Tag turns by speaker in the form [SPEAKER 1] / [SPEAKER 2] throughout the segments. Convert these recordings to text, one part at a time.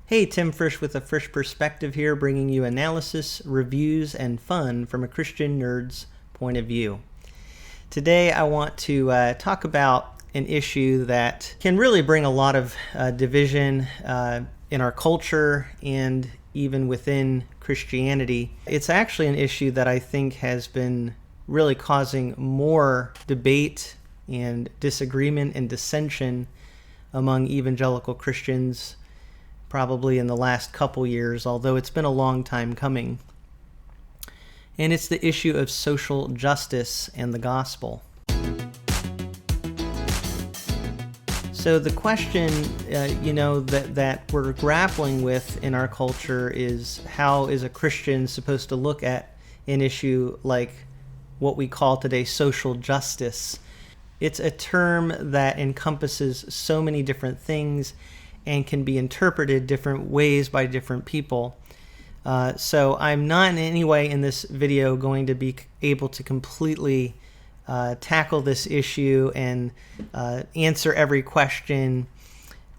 [SPEAKER 1] Hey, Tim Frisch with a Frisch Perspective here, bringing you analysis, reviews, and fun from a Christian nerd's point of view. Today I want to talk about an issue that can really bring a lot of division in our culture and even within Christianity. It's actually an issue that I think has been really causing more debate and disagreement and dissension among evangelical Christians probably in the last couple years, although it's been a long time coming. And it's the issue of social justice and the gospel. So the question, that we're grappling with in our culture is, how is a Christian supposed to look at an issue like what we call today social justice? It's a term that encompasses so many different things and can be interpreted different ways by different people. So I'm not in any way in this video going to be able to completely tackle this issue and answer every question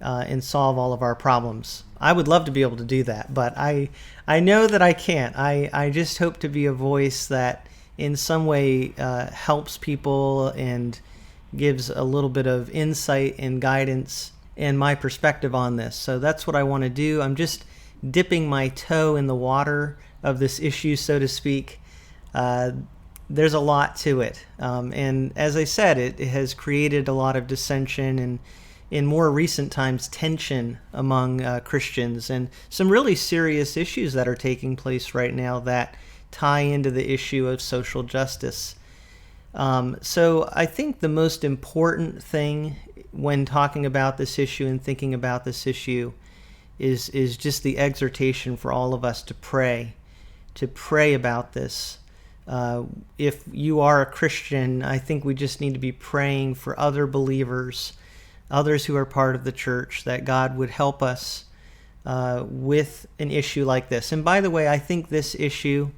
[SPEAKER 1] and solve all of our problems. I would love to be able to do that, but I know that I can't. I just hope to be a voice that in some way helps people and gives a little bit of insight and guidance and my perspective on this. So that's what I want to do. I'm just dipping my toe in the water of this issue, so to speak. There's a lot to it. And as I said, it has created a lot of dissension and in more recent times tension among Christians, and some really serious issues that are taking place right now that tie into the issue of social justice. So I think the most important thing when talking about this issue and thinking about this issue is just the exhortation for all of us to pray about this. If you are a Christian, I think we just need to be praying for other believers, others who are part of the church, that God would help us with an issue like this. And by the way, I think this issue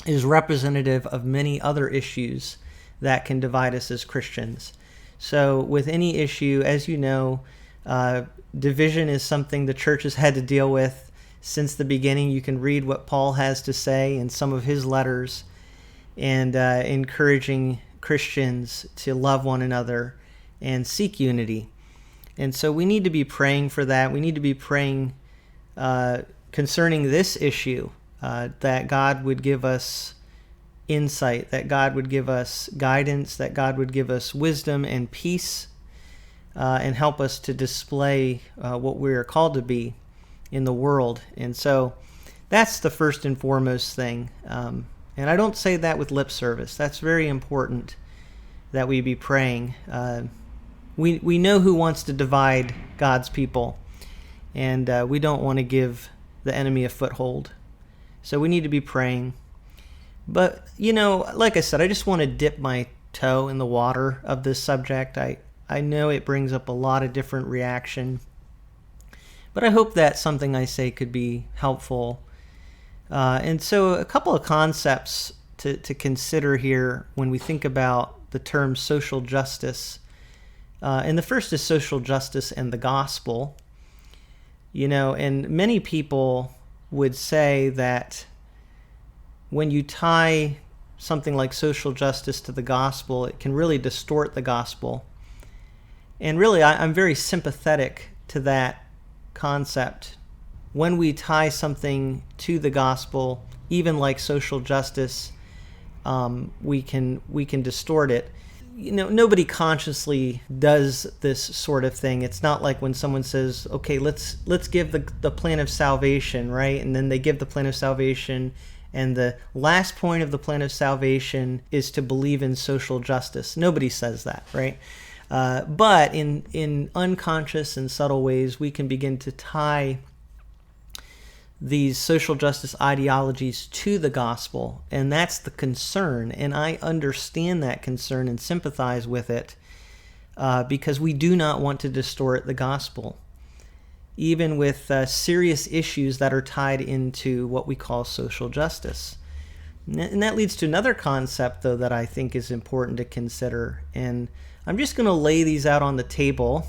[SPEAKER 1] is representative of many other issues that can divide us as Christians. So with any issue, as you know, division is something the church has had to deal with since the beginning. You can read what Paul has to say in some of his letters, and encouraging Christians to love one another and seek unity. And so we need to be praying for that. We need to be praying concerning this issue, that God would give us insight, that God would give us guidance, that God would give us wisdom and peace, and help us to display what we are called to be in the world. And so that's the first and foremost thing. And I don't say that with lip service. That's very important that we be praying. We know who wants to divide God's people, and we don't want to give the enemy a foothold. So we need to be praying. But, like I said, I just want to dip my toe in the water of this subject. I know it brings up a lot of different reaction, but I hope that something I say could be helpful. And so a couple of concepts to consider here when we think about the term social justice. And the first is social justice and the gospel. And many people would say that when you tie something like social justice to the gospel, it can really distort the gospel. And really, I'm very sympathetic to that concept. When we tie something to the gospel, even like social justice, we can distort it. Nobody consciously does this sort of thing. It's not like when someone says, okay, let's give the plan of salvation, right? And then they give the plan of salvation, and the last point of the plan of salvation is to believe in social justice. Nobody says that, right? But in unconscious and subtle ways, we can begin to tie these social justice ideologies to the gospel, and that's the concern. And I understand that concern and sympathize with it, because we do not want to distort the gospel, even with serious issues that are tied into what we call social justice. And that leads to another concept, though, that I think is important to consider. And I'm just going to lay these out on the table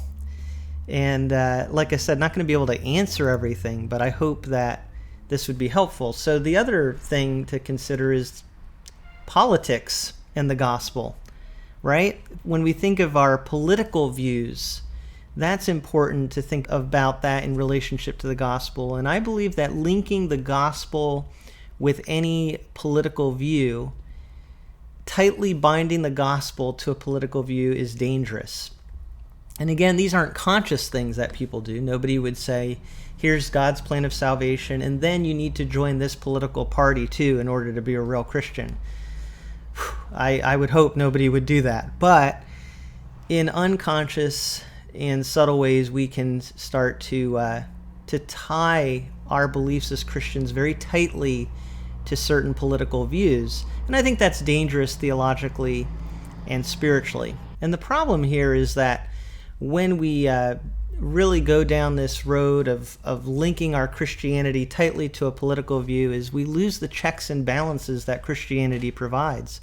[SPEAKER 1] And like I said, not going to be able to answer everything, but I hope that this would be helpful. So the other thing to consider is politics and the gospel, right? When we think of our political views, that's important to think about that in relationship to the gospel. And I believe that linking the gospel with any political view, tightly binding the gospel to a political view, is dangerous. And again, these aren't conscious things that people do. Nobody would say, here's God's plan of salvation, and then you need to join this political party too in order to be a real Christian. I would hope nobody would do that. But in unconscious and subtle ways, we can start to tie our beliefs as Christians very tightly to certain political views. And I think that's dangerous theologically and spiritually. And the problem here is that when we really go down this road of linking our Christianity tightly to a political view, is we lose the checks and balances that Christianity provides.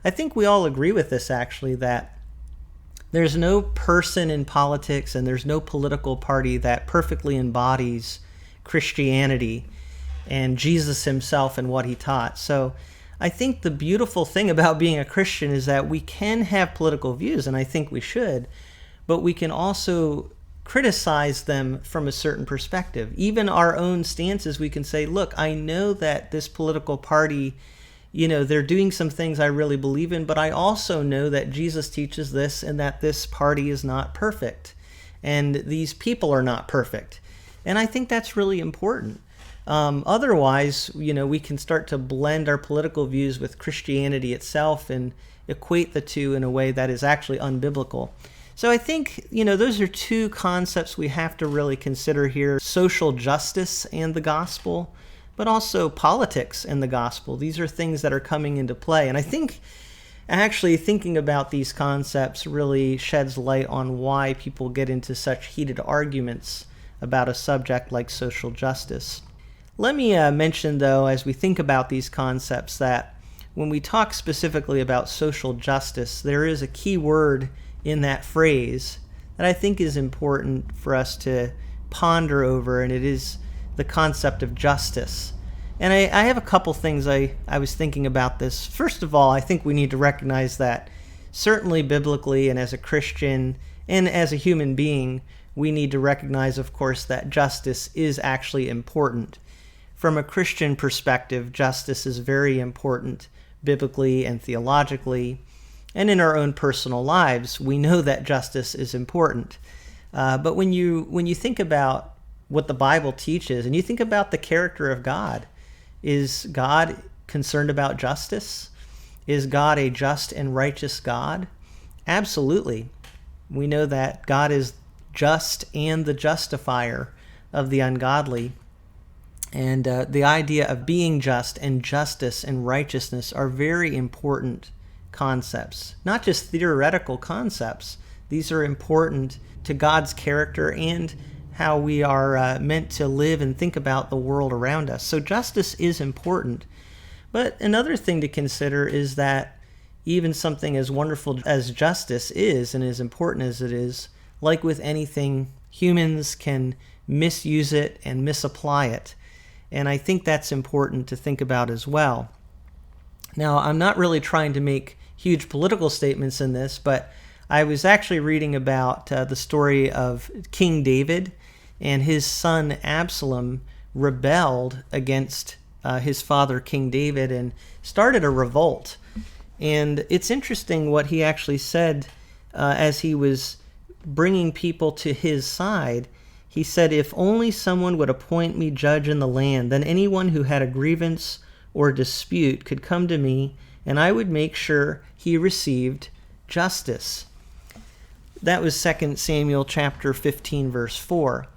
[SPEAKER 1] I think we all agree with this, actually, that there's no person in politics and there's no political party that perfectly embodies Christianity and Jesus himself and what he taught. So I think the beautiful thing about being a Christian is that we can have political views, and I think we should, but we can also criticize them from a certain perspective. Even our own stances, we can say, look, I know that this political party, they're doing some things I really believe in, but I also know that Jesus teaches this and that this party is not perfect. And these people are not perfect. And I think that's really important. Otherwise, we can start to blend our political views with Christianity itself and equate the two in a way that is actually unbiblical. So I think, those are two concepts we have to really consider here: social justice and the gospel, but also politics and the gospel. These are things that are coming into play. And I think actually thinking about these concepts really sheds light on why people get into such heated arguments about a subject like social justice. Let me mention, though, as we think about these concepts, that when we talk specifically about social justice, there is a key word in that phrase that I think is important for us to ponder over, and it is the concept of justice. And I have a couple things I was thinking about this. First of all, I think we need to recognize that certainly biblically and as a Christian and as a human being, we need to recognize, of course, that justice is actually important. From a Christian perspective, justice is very important biblically and theologically. And in our own personal lives, we know that justice is important. But when you think about what the Bible teaches, and you think about the character of God, is God concerned about justice? Is God a just and righteous God? Absolutely. We know that God is just and the justifier of the ungodly. And the idea of being just and justice and righteousness are very important concepts, not just theoretical concepts. These are important to God's character and how we are meant to live and think about the world around us. So justice is important. But another thing to consider is that even something as wonderful as justice is, and as important as it is, like with anything, humans can misuse it and misapply it. And I think that's important to think about as well. Now, I'm not really trying to make huge political statements in this, but I was actually reading about the story of King David, and his son Absalom rebelled against his father, King David, and started a revolt. And it's interesting what he actually said as he was bringing people to his side. He said, "If only someone would appoint me judge in the land, then anyone who had a grievance or dispute could come to me, and I would make sure he received justice." That was 2 Samuel chapter 15, verse 4.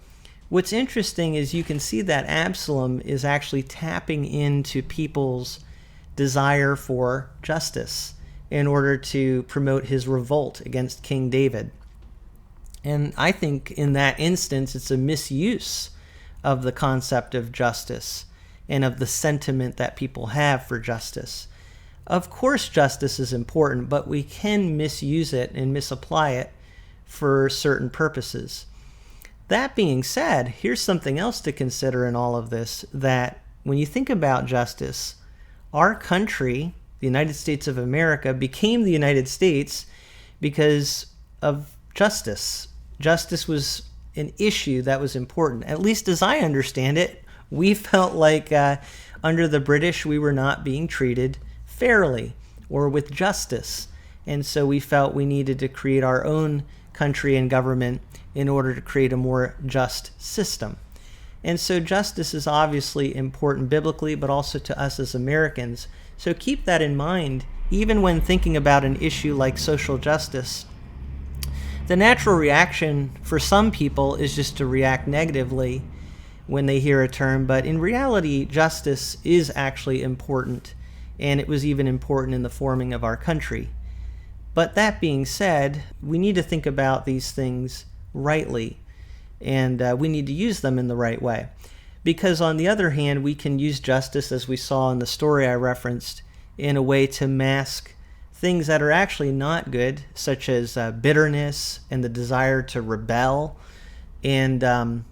[SPEAKER 1] What's interesting is you can see that Absalom is actually tapping into people's desire for justice in order to promote his revolt against King David. And I think in that instance, it's a misuse of the concept of justice and of the sentiment that people have for justice. Of course, justice is important, but we can misuse it and misapply it for certain purposes. That being said, here's something else to consider in all of this, that when you think about justice, our country, the United States of America, became the United States because of justice. Justice was an issue that was important. At least as I understand it, we felt like under the British we were not being treated fairly or with justice. And so we felt we needed to create our own country and government in order to create a more just system. And so justice is obviously important biblically, but also to us as Americans. So keep that in mind, even when thinking about an issue like social justice. The natural reaction for some people is just to react negatively when they hear a term, but in reality, justice is actually important, and it was even important in the forming of our country. But that being said, we need to think about these things rightly, and we need to use them in the right way. Because on the other hand, we can use justice, as we saw in the story I referenced, in a way to mask things that are actually not good, such as bitterness and the desire to rebel, and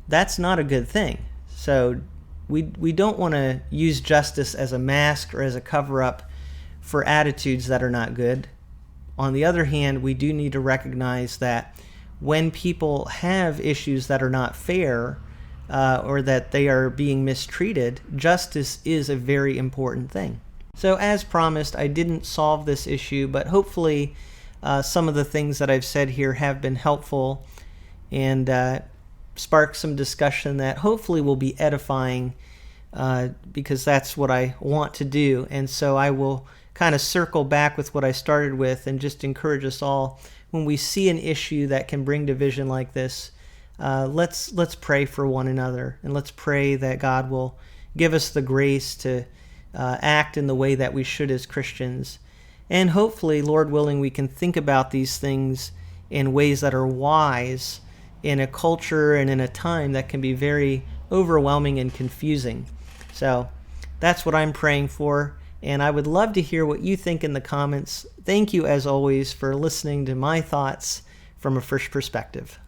[SPEAKER 1] that's not a good thing. So we don't want to use justice as a mask or as a cover-up for attitudes that are not good. On the other hand, we do need to recognize that when people have issues that are not fair or that they are being mistreated, justice is a very important thing. So as promised, I didn't solve this issue, but hopefully some of the things that I've said here have been helpful and spark some discussion that hopefully will be edifying because that's what I want to do. And so I will kind of circle back with what I started with and just encourage us all, when we see an issue that can bring division like this, let's pray for one another, and let's pray that God will give us the grace to act in the way that we should as Christians. And hopefully, Lord willing, we can think about these things in ways that are wise in a culture and in a time that can be very overwhelming and confusing. So that's what I'm praying for. And I would love to hear what you think in the comments. Thank you, as always, for listening to my thoughts from a fresh perspective.